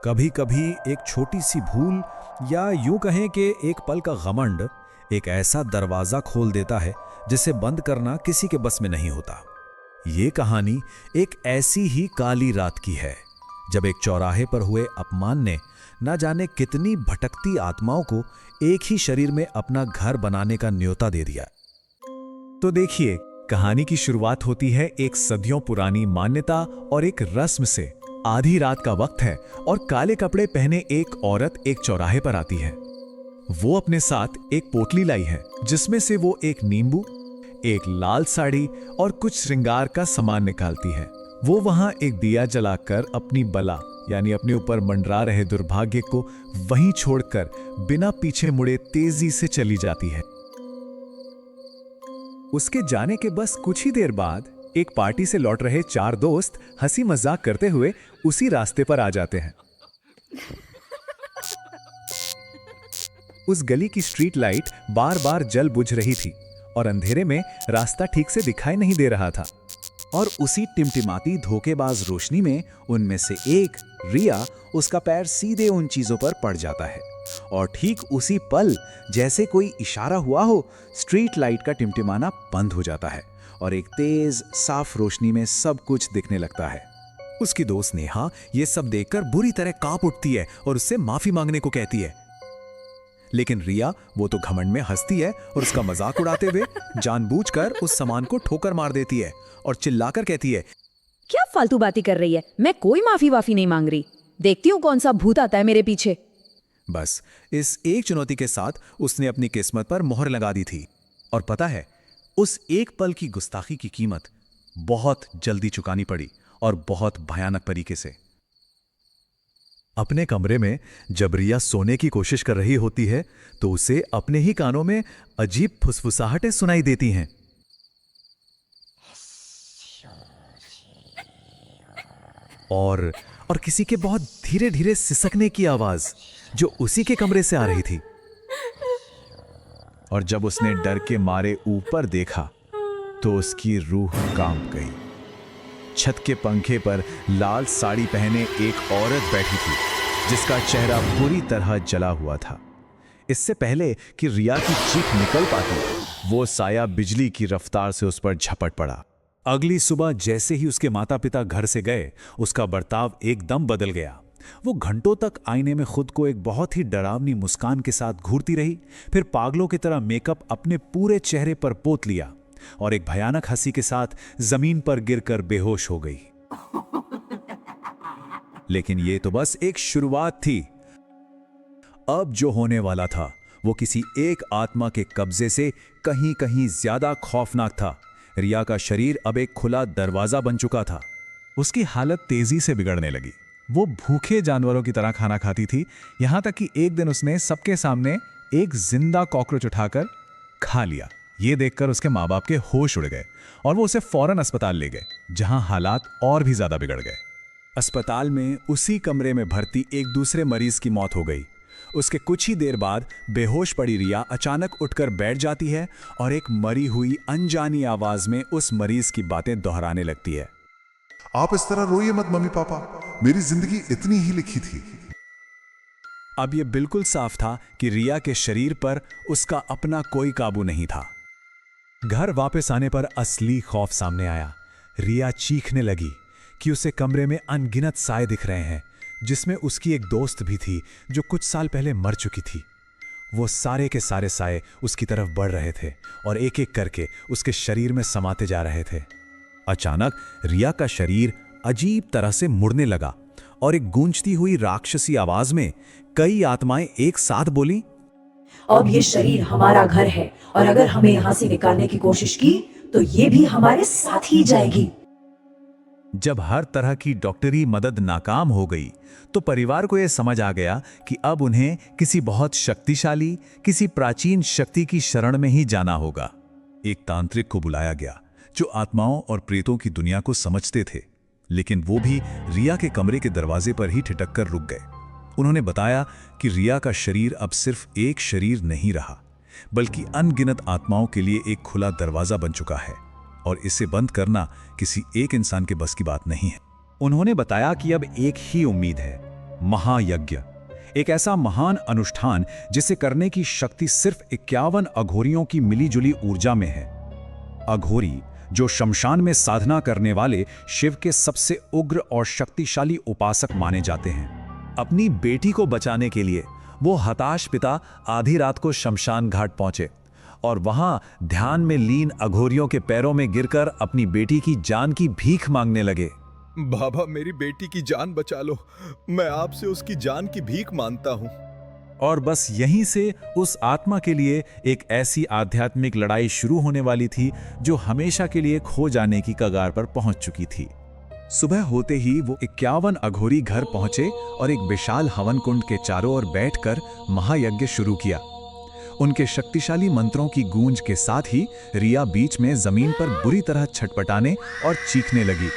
कभी कभी एक छोटी सी भूल या यूं कहें कि एक पल का घमंड एक ऐसा दरवाजा खोल देता है जिसे बंद करना किसी के बस में नहीं होता। ये कहानी एक ऐसी ही काली रात की है जब एक चौराहे पर हुए अपमान ने न जाने कितनी भटकती आत्माओं को एक ही शरीर में अपना घर बनाने का न्योता दे दिया। तो देखिए, कहानी की शुरुआत होती है एक सदियों पुरानी मान्यता और एक रस्म से। आधी रात का वक्त है और काले कपड़े पहने एक औरत एक चौराहे पर आती है। वो अपने साथ एक पोटली लाई है जिसमें से वो एक नींबू, एक लाल साड़ी और कुछ श्रृंगार का सामान निकालती है। वो वहां एक दिया जलाकर अपनी बला यानी अपने ऊपर मंडरा रहे दुर्भाग्य को वहीं छोड़कर बिना पीछे मुड़े तेजी से चली जाती है। उसके जाने के बस कुछ ही देर बाद एक पार्टी से लौट रहे चार दोस्त हंसी मजाक करते हुए उसी रास्ते पर आ जाते हैं। उस गली की स्ट्रीट लाइट बार बार जल बुझ रही थी और अंधेरे में रास्ता ठीक से दिखाई नहीं दे रहा था। और उसी टिमटिमाती धोखेबाज रोशनी में उनमें से एक, रिया, उसका पैर सीधे उन चीजों पर पड़ जाता है और ठीक उसी पल जैसे कोई इशारा हुआ हो, स्ट्रीट लाइट का टिमटिमाना बंद हो जाता है और एक तेज साफ रोशनी में सब कुछ दिखने लगता है। उसकी दोस्त नेहा ये सब देखकर बुरी तरह कांप उठती है और उससे माफी मांगने को कहती है, लेकिन रिया वो तो घमंड में हंसती है और उसका मजाक उड़ाते हुए जानबूझकर उस सामान को ठोकर मार देती है और चिल्लाकर कहती है, क्या फालतू बातें कर रही है, मैं कोई माफी वाफी नहीं मांग रही, देखती हूँ कौन सा भूत आता है मेरे पीछे। बस इस एक चुनौती के साथ उसने अपनी किस्मत पर मोहर लगा दी थी। और पता है, उस एक पल की गुस्ताखी की कीमत बहुत जल्दी चुकानी पड़ी और बहुत भयानक तरीके से। अपने कमरे में जब रिया सोने की कोशिश कर रही होती है तो उसे अपने ही कानों में अजीब फुसफुसाहटें सुनाई देती हैं। और किसी के बहुत धीरे धीरे सिसकने की आवाज जो उसी के कमरे से आ रही थी। और जब उसने डर के मारे ऊपर देखा तो उसकी रूह कांप गई। छत के पंखे पर लाल साड़ी पहने एक औरत बैठी थी जिसका चेहरा बुरी तरह जला हुआ था। इससे पहले कि रिया की चीख निकल पाती, वो साया बिजली की रफ्तार से उस पर झपट पड़ा। अगली सुबह जैसे ही उसके माता पिता घर से गए, उसका बर्ताव एकदम बदल गया। वो घंटों तक आईने में खुद को एक बहुत ही डरावनी मुस्कान के साथ घूरती रही, फिर पागलों की तरह मेकअप अपने पूरे चेहरे पर पोत लिया और एक भयानक हंसी के साथ जमीन पर गिरकर बेहोश हो गई। लेकिन ये तो बस एक शुरुआत थी। अब जो होने वाला था वो किसी एक आत्मा के कब्जे से कहीं कहीं ज्यादा खौफनाक था। रिया का शरीर अब एक खुला दरवाजा बन चुका था। उसकी हालत तेजी से बिगड़ने लगी। वो भूखे जानवरों की तरह खाना खाती थी, यहां तक कि एक दिन उसने सबके सामने एक जिंदा कॉकरोच उठाकर खा लिया। ये देखकर उसके माँ बाप के होश उड़ गए और वो उसे फौरन अस्पताल ले गए, जहां हालात और भी ज्यादा बिगड़ गए। अस्पताल में उसी कमरे में भर्ती एक दूसरे मरीज की मौत हो गई। उसके कुछ ही देर बाद बेहोश पड़ी रिया अचानक उठकर बैठ जाती है और एक मरी हुई अनजानी आवाज में उस मरीज की बातें दोहराने लगती है। आप इस तरह रोइए मत मम्मी पापा, मेरी जिंदगी इतनी ही लिखी थी। अब यह बिल्कुल साफ था कि रिया के शरीर पर उसका अपना कोई काबू नहीं था। घर वापस आने पर असली खौफ सामने आया। रिया चीखने लगी कि उसे कमरे में अनगिनत साए दिख रहे हैं, जिसमें उसकी एक दोस्त भी थी जो कुछ साल पहले मर चुकी थी। वो सारे के सारे साए उसकी तरफ बढ़ रहे थे और एक एक करके उसके शरीर में समाते जा रहे थे। अचानक रिया का शरीर अजीब तरह से मुड़ने लगा और एक गूंजती हुई राक्षसी आवाज में कई आत्माएं एक साथ बोली, अब ये शरीर हमारा घर है और अगर हमें यहाँ से निकालने की कोशिश की तो ये भी हमारे साथ ही जाएगी। जब हर तरह की डॉक्टरी मदद नाकाम हो गई तो परिवार को यह समझ आ गया कि अब उन्हें किसी बहुत शक्तिशाली, किसी प्राचीन शक्ति की शरण में ही जाना होगा। एक तांत्रिक को बुलाया गया जो आत्माओं और प्रेतों की दुनिया को समझते थे, लेकिन वो भी रिया के कमरे के दरवाजे पर ही ठिठक कर रुक गए। उन्होंने बताया कि रिया का शरीर अब सिर्फ एक शरीर नहीं रहा, बल्कि अनगिनत आत्माओं के लिए एक खुला दरवाजा बन चुका है और इसे बंद करना किसी एक इंसान के बस की बात नहीं है। उन्होंने बताया कि अब एक ही उम्मीद है, महायज्ञ, एक ऐसा महान अनुष्ठान जिसे करने की शक्ति सिर्फ 51 अघोरियों की मिलीजुली ऊर्जा में है। अघोरी, जो शमशान में साधना करने वाले शिव के सबसे उग्र और शक्तिशाली उपासक माने जाते हैं। अपनी बेटी को बचाने के लिए वो हताश पिता आधी रात को शमशान घाट पहुंचे और वहां ध्यान में लीन अघोरियों के पैरों में गिरकर अपनी बेटी की जान की भीख मांगने लगे। बाबा, मेरी बेटी की जान बचा लो, मैं आपसे उसकी जान की भीख मांगता हूं। और बस यहीं से उस आत्मा के लिए एक ऐसी आध्यात्मिक लड़ाई शुरू होने वाली थी जो हमेशा के लिए खो जाने की कगार पर पहुंच चुकी थी। सुबह होते ही वो 51 अघोरी घर पहुंचे और एक विशाल हवन कुंड के चारों ओर बैठकर महायज्ञ शुरू किया। उनके शक्तिशाली मंत्रों की गूंज के साथ ही रिया बीच में जमीन पर बुरी तरह छटपटाने और चीखने लगी।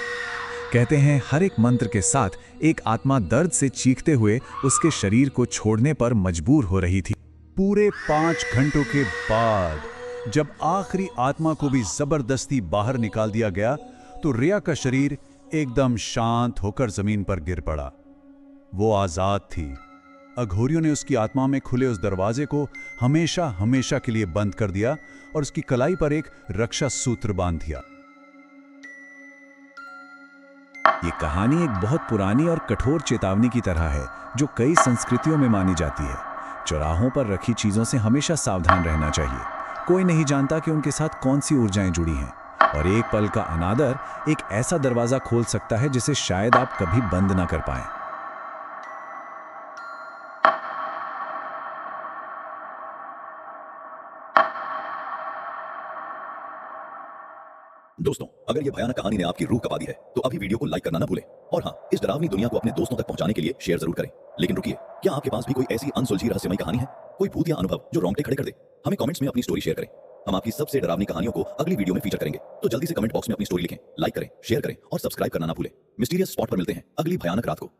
कहते हैं हर एक मंत्र के साथ एक आत्मा दर्द से चीखते हुए उसके शरीर को छोड़ने पर मजबूर हो रही थी। पूरे 5 घंटों के बाद जब आखिरी आत्मा को भी जबरदस्ती बाहर निकाल दिया गया तो रिया का शरीर एकदम शांत होकर जमीन पर गिर पड़ा। वो आजाद थी। अघोरियों ने उसकी आत्मा में खुले उस दरवाजे को हमेशा हमेशा के लिए बंद कर दिया और उसकी कलाई पर एक रक्षा सूत्र बांध दिया। ये कहानी एक बहुत पुरानी और कठोर चेतावनी की तरह है जो कई संस्कृतियों में मानी जाती है। चौराहों पर रखी चीजों से हमेशा सावधान रहना चाहिए। कोई नहीं जानता कि उनके साथ कौन सी ऊर्जाएं जुड़ी हैं, और एक पल का अनादर एक ऐसा दरवाजा खोल सकता है जिसे शायद आप कभी बंद ना कर पाएं। दोस्तों, अगर ये भयानक कहानी ने आपकी रूह कपा दी है तो अभी वीडियो को लाइक करना ना भूलें। और हाँ, इस डरावनी दुनिया को अपने दोस्तों तक पहुंचाने के लिए शेयर जरूर करें। लेकिन रुकिए, क्या आपके पास भी कोई ऐसी अनसुलझी रहस्यमयी कहानी है, कोई भूत या अनुभव जो रोंगटे खड़े कर दे? हमें कमेंट्स में अपनी स्टोरी शेयर करें। हम आपकी सबसे डरावनी कहानियों को अगली वीडियो में फीचर करेंगे। तो जल्दी से कमेंट बॉक्स में अपनी स्टोरी लिखें, लाइक करें, शेयर करें और सब्सक्राइब करना ना भूलें। मिस्टीरियस स्पॉट पर मिलते हैं अगली भयानक रात को।